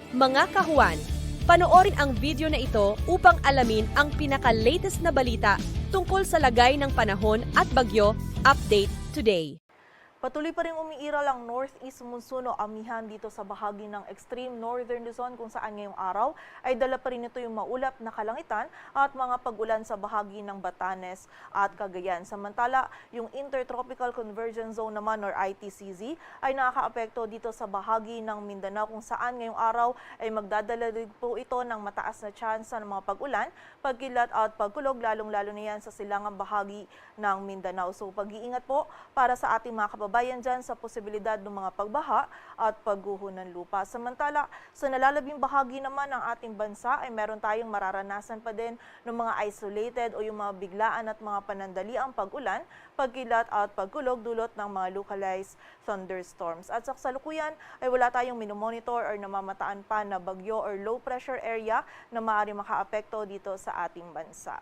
Mga kahuan, panoorin ang video na ito upang alamin ang pinaka-latest na balita tungkol sa lagay ng panahon at bagyo. Update today. Patuloy pa rin umiiral ang northeast monsoon o amihan dito sa bahagi ng extreme northern Luzon kung saan ngayong araw ay dala pa rin ito yung maulap na kalangitan at mga pag-ulan sa bahagi ng Batanes at Cagayan. Samantala, yung Intertropical Convergence Zone naman or ITCZ ay nakakaapekto dito sa bahagi ng Mindanao kung saan ngayong araw ay magdadala din po ito ng mataas na tsansa ng mga pag-ulan, pagkilat at pagkulog lalong-lalo na yan sa silangang bahagi ng Mindanao. So pag-iingat po para sa ating mga kababayan dyan sa posibilidad ng mga pagbaha at pagguho ng lupa. Samantala, sa nalalabing bahagi naman ng ating bansa ay meron tayong mararanasan pa din ng mga isolated o yung mga biglaan at mga panandaliang pag-ulan, pagkilat at pagkulog dulot ng mga localized thunderstorms. At sa kasalukuyan ay wala tayong minomonitor or namamataan pa na bagyo or low pressure area na maaari makaapekto dito sa ating bansa.